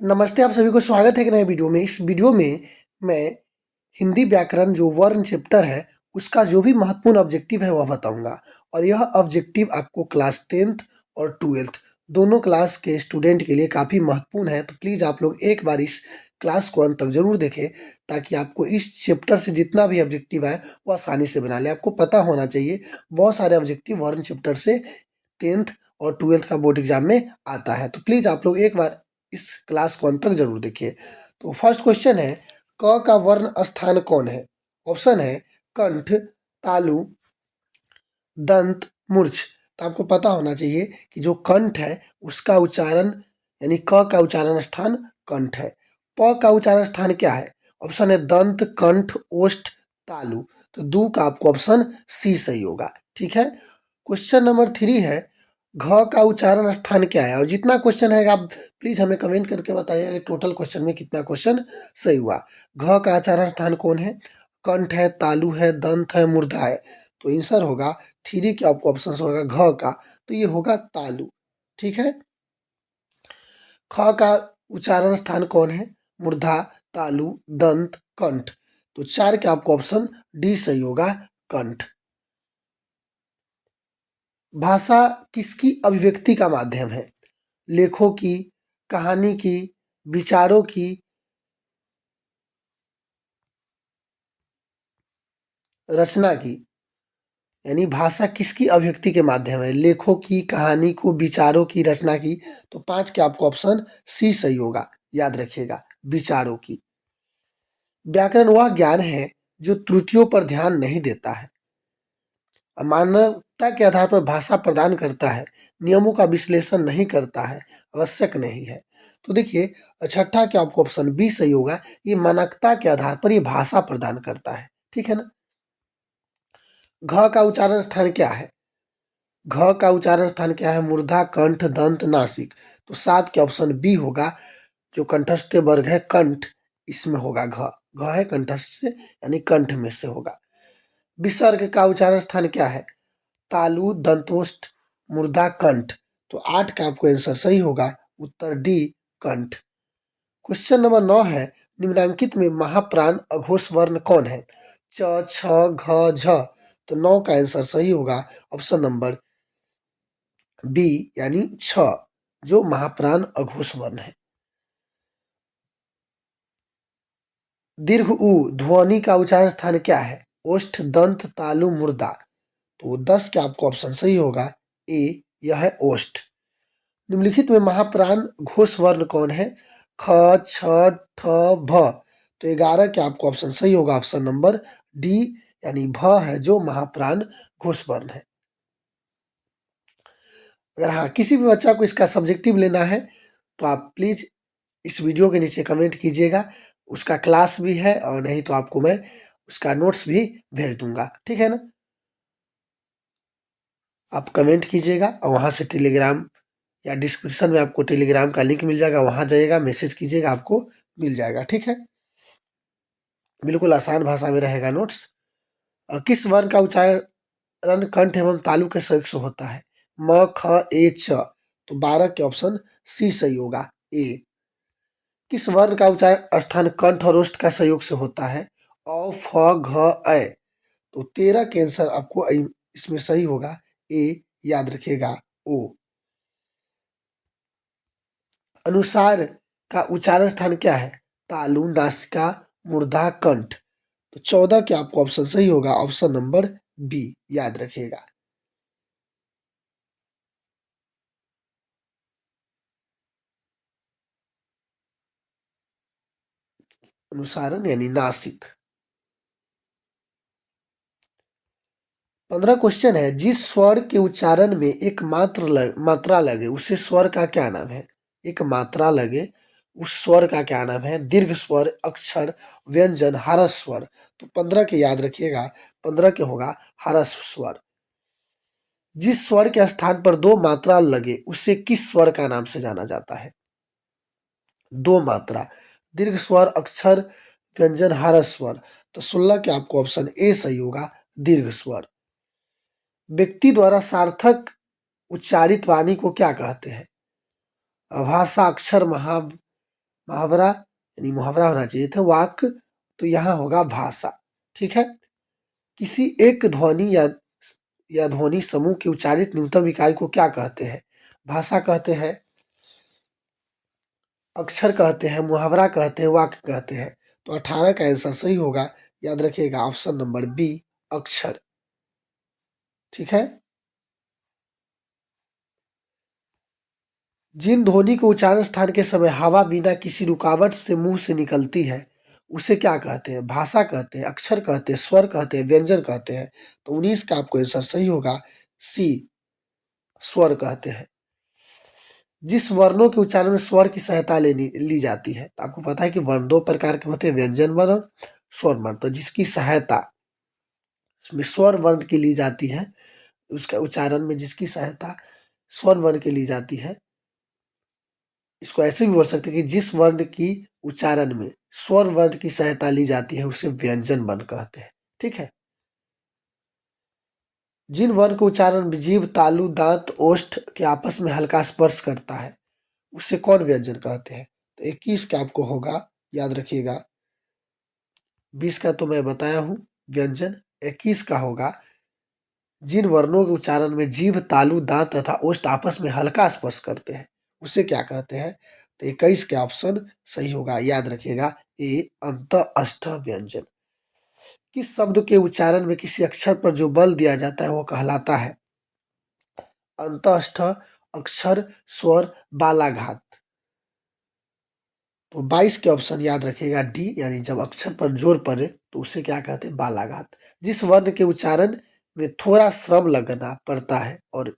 नमस्ते, आप सभी को स्वागत है एक नए वीडियो में। इस वीडियो में मैं हिंदी व्याकरण जो वर्ण चैप्टर है, उसका जो भी महत्वपूर्ण ऑब्जेक्टिव है वह बताऊंगा। और यह ऑब्जेक्टिव आपको क्लास 10th और 12th दोनों क्लास के स्टूडेंट के लिए काफ़ी महत्वपूर्ण है। तो प्लीज़ आप लोग एक बार इस क्लास को अंत तक जरूर देखें, ताकि आपको इस चैप्टर से जितना भी ऑब्जेक्टिव आए वो आसानी से बना ले। आपको पता होना चाहिए बहुत सारे ऑब्जेक्टिव वर्ण चैप्टर से 10th और 12th का बोर्ड एग्जाम में आता है। तो प्लीज़ आप लोग एक बार इस क्लास को अंत तक जरूर देखिए। तो फर्स्ट क्वेश्चन है, क का वर्ण स्थान कौन है? ऑप्शन है कंठ, तालु, दंत, मूर्छ। तो आपको पता होना चाहिए कि जो कंठ है उसका उच्चारण यानी क का उच्चारण स्थान कंठ है। प का उच्चारण स्थान क्या है? ऑप्शन है दंत, कंठ, ओष्ठ, तालु। तो दू का आपको ऑप्शन सी सही होगा। ठीक है। क्वेश्चन नंबर 3 है, घ का उच्चारण स्थान क्या है? और जितना क्वेश्चन है आप प्लीज हमें कमेंट करके बताइएगा कि टोटल क्वेश्चन में कितना क्वेश्चन सही हुआ। घ का उच्चारण स्थान कौन है? कंठ है, तालु है, दंत है, मूर्धा है। तो आंसर होगा 3 के आपको ऑप्शन होगा घ का, तो ये होगा तालु। ठीक है। ख का उच्चारण स्थान कौन है? मूर्धा, तालु, दंत, कंठ। तो 4 के आपको ऑप्शन डी सही होगा, कंठ। भाषा किसकी अभिव्यक्ति का माध्यम है? लेखों की, कहानी की, विचारों की, रचना की। यानी भाषा किसकी अभिव्यक्ति के माध्यम है? लेखों की, कहानी को, विचारों की, रचना की। तो 5 के आपको ऑप्शन सी सही होगा, याद रखिएगा, विचारों की। व्याकरण वह ज्ञान है जो त्रुटियों पर ध्यान नहीं देता है, मानवता के आधार पर भाषा प्रदान करता है, नियमों का विश्लेषण नहीं करता है, आवश्यक नहीं है। तो देखिए, छठा के आपको ऑप्शन बी सही होगा, ये मानवता के आधार पर ये भाषा प्रदान करता है। ठीक है ना। घ का उच्चारण स्थान क्या है? घ का उच्चारण स्थान क्या है? मूर्धा, कंठ, दंत, नासिक। तो 7 के ऑप्शन बी होगा, जो कंठस्थ वर्ग है कंठ, इसमें होगा घ। घ है कंठस्थ से, यानी कंठ में से होगा। विसर्ग का उच्चारण स्थान क्या है? तालु, दंतोष्ठ, मूर्धा, कंठ। तो 8 का आपको आंसर सही होगा, उत्तर डी, कंठ। क्वेश्चन नंबर 9 है, निम्नलिखित में महाप्राण अघोष वर्ण कौन है? च, छ, घ, झ। तो 9 का आंसर सही होगा, ऑप्शन नंबर बी यानी 6, जो महाप्राण अघोष वर्ण है। दीर्घ उ ध्वनि का उच्चारण स्थान क्या है? ओष्ठ, दंत, तालु, मूर्धा। तो 10 के आपको ऑप्शन सही होगा, ए, यह है ओष्ठ। निम्नलिखित में महाप्राण घोष वर्ण कौन है? ख, छ, ठ, भ। तो 11 के आपको ऑप्शन सही होगा, ऑप्शन नंबर डी यानी भ है जो महाप्राण घोष वर्ण है। अगर हाँ किसी भी बच्चा को इसका सब्जेक्टिव लेना है तो आप प्लीज इस वीडियो के नीचे कमेंट कीजिएगा, उसका क्लास भी है, और नहीं तो आपको मैं उसका नोट्स भी भेज दूंगा। ठीक है ना। आप कमेंट कीजिएगा और वहाँ से टेलीग्राम या डिस्क्रिप्शन में आपको टेलीग्राम का लिंक मिल जाएगा, वहाँ जाइएगा, मैसेज कीजिएगा, आपको मिल जाएगा। ठीक है। बिल्कुल आसान भाषा में रहेगा नोट्स। किस वर्ण का उच्चारण कंठ एवं तालु के संयोग से होता है? म, ख, ए, च। तो 12 के ऑप्शन सी सही होगा, ए। किस वर्ण का उच्चारण स्थान कंठ और ओष्ठ का संयोग से होता है? अ, फ, घ, ऐ। तो 13 के आंसर आपको इसमें सही होगा, ए, याद रखिएगा, ओ। अनुसार का उच्चारण स्थान क्या है? तालु, नासिका, मूर्धा, कंठ। तो 14 के आपको ऑप्शन सही होगा, ऑप्शन नंबर बी, याद रखिएगा। अनुसारण यानी नासिक। 15 क्वेश्चन है, जिस स्वर के उच्चारण में एक मात्रा लगे उसे स्वर का क्या नाम है? एक मात्रा लगे उस स्वर का क्या नाम है? दीर्घ स्वर, अक्षर, व्यंजन, हरस स्वर। तो 15 के याद रखिएगा, 15 के होगा हरस स्वर। जिस स्वर के स्थान पर दो मात्रा लगे उसे किस स्वर का नाम से जाना जाता है? दो मात्रा, दीर्घ स्वर, अक्षर, व्यंजन, हरस स्वर। तो 16 के आपको ऑप्शन ए सही होगा, दीर्घ स्वर। व्यक्ति द्वारा सार्थक उच्चारित वाणी को क्या कहते हैं? आभाषा, अक्षर, मुहावरा यानी मुहावरा होना चाहिए था, वाक्य तो यहाँ होगा भाषा। ठीक है। किसी एक ध्वनि या ध्वनि समूह की उच्चारित न्यूनतम इकाई को क्या कहते हैं? भाषा कहते हैं, अक्षर कहते हैं, मुहावरा कहते हैं, वाक्य कहते हैं। तो 18 का आंसर सही होगा, याद रखिएगा ऑप्शन नंबर बी, अक्षर। ठीक है। जिन ध्वनि को उच्चारण स्थान के समय हवा बिना किसी रुकावट से मुंह से निकलती है उसे क्या कहते हैं? भाषा कहते हैं, अक्षर कहते हैं, स्वर कहते हैं, व्यंजन कहते हैं। तो 19 का आपको आंसर सही होगा, सी, स्वर कहते हैं। जिस वर्णों के उच्चारण में स्वर की सहायता ली जाती है, तो आपको पता है कि वर्ण दो प्रकार के होते हैं, व्यंजन वर्ण, स्वर वर्ण। तो जिसकी सहायता उसमें स्वर वर्ण की ली जाती है, उसका उच्चारण में जिसकी सहायता स्वर वर्ण की ली जाती है, इसको ऐसे भी बोल सकते हैं कि जिस वर्ण की उच्चारण में स्वर वर्ण की सहायता ली जाती है उसे व्यंजन वर्ण कहते हैं। ठीक है। जिन वर्ण को उच्चारण में जीभ, तालु, दांत, ओष्ठ के आपस में हल्का स्पर्श करता है उसे कौन व्यंजन कहते हैं? तो 21 का आपको होगा, याद रखिएगा। 20 का तो मैं बताया हूं व्यंजन। 21 का होगा, जिन वर्णों के उच्चारण में जीभ, तालु, दांत तथा ओष्ठ आपस में हल्का स्पर्श करते हैं उसे क्या कहते हैं? तो 21 का ऑप्शन सही होगा, याद रखिएगा, ए, अंतःस्थ व्यंजन। किस शब्द के उच्चारण में किसी अक्षर पर जो बल दिया जाता है वो कहलाता है? अंतःस्थ, अक्षर, स्वर, बालाघात। तो 22 के ऑप्शन याद रखिएगा, डी, यानी जब अक्षर पर जोर पड़े तो उसे क्या कहते हैं? बालाघात। जिस वर्ण के उच्चारण में थोड़ा श्रम लगना पड़ता है और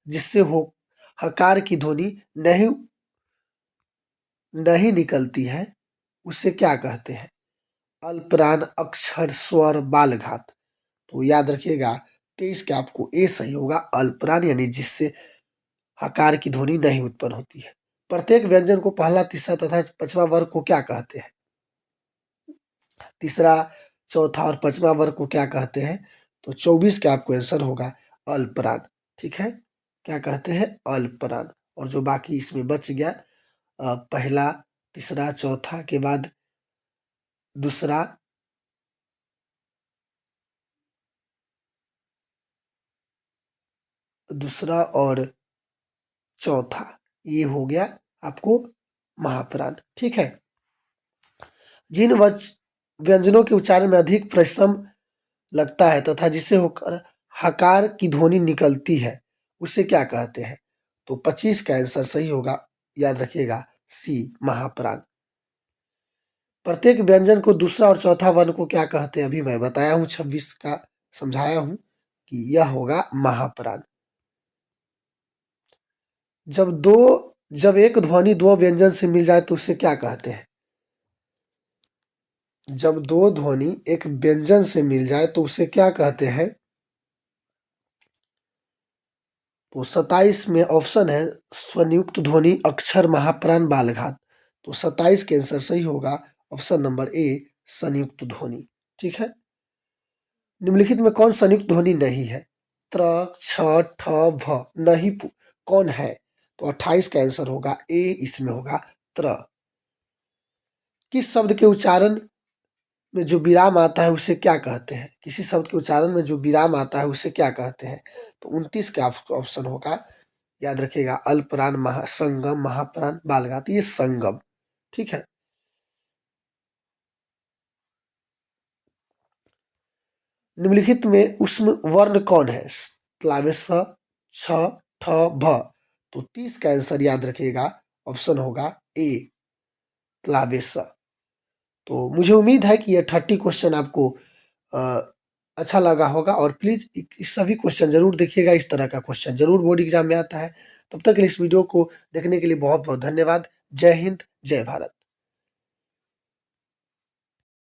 जिससे हो हकार की ध्वनि नहीं नहीं निकलती है उसे क्या कहते हैं? अल्परान, अक्षर, स्वर, बालघात। तो याद रखिएगा 23 के आपको ए सही होगा, अल्परान, यानी जिससे हकार की ध्वनि नहीं उत्पन्न होती है। प्रत्येक व्यंजन को पहला, तीसरा तथा पांचवा वर्ग को क्या कहते हैं? तीसरा, चौथा और पांचवा वर्ग को क्या कहते हैं? तो 24 का आपको आंसर होगा, अल्परान। ठीक है। क्या कहते हैं? अल्परान। और जो बाकी इसमें बच गया, पहला, तीसरा, चौथा के बाद दूसरा, दूसरा और चौथा, ये हो गया आपको महाप्राण। ठीक है। जिन व्यंजनों के उच्चारण में अधिक परिश्रम लगता है तथा जिससे होकर हकार की ध्वनि निकलती है उसे क्या कहते हैं? तो 25 का आंसर सही होगा, याद रखिएगा, सी, महाप्राण। प्रत्येक व्यंजन को दूसरा और चौथा वर्ण को क्या कहते हैं? अभी मैं बताया हूं, 26 का समझाया हूं कि यह होगा महाप्राण। जब एक ध्वनि दो व्यंजन से मिल जाए तो उसे क्या कहते हैं? जब दो ध्वनि एक व्यंजन से मिल जाए तो उसे क्या कहते हैं? तो 27 में ऑप्शन है स्वनियुक्त ध्वनि, अक्षर, महाप्राण, बालघात। तो 27 के आंसर सही होगा, ऑप्शन नंबर ए, संयुक्त ध्वनि। ठीक है। निम्नलिखित में कौन संयुक्त ध्वनि नहीं है? त्र, छ, ठ, भ, नहीं कौन है? तो 28 का आंसर होगा ए, इसमें होगा त्र। किस शब्द के उच्चारण में जो विराम आता है उसे क्या कहते हैं? किसी शब्द के उच्चारण में जो विराम आता है उसे क्या कहते हैं? तो 29 का ऑप्शन होगा, याद रखिएगा, अल्परान, संगम, महाप्राण, बालघात। ये संगम। ठीक है। निम्नलिखित में उष्म वर्ण कौन है? त्लावे, स, छ, ठ, भ। तो 30 का आंसर याद रखिएगा, ऑप्शन होगा ए, त्लावे, स। तो मुझे उम्मीद है कि यह 30 क्वेश्चन आपको अच्छा लगा होगा और प्लीज इस सभी क्वेश्चन जरूर देखिएगा, इस तरह का क्वेश्चन जरूर बोर्ड एग्जाम में आता है। तब तक के लिए इस वीडियो को देखने के लिए बहुत बहुत धन्यवाद। जय हिंद, जय भारत।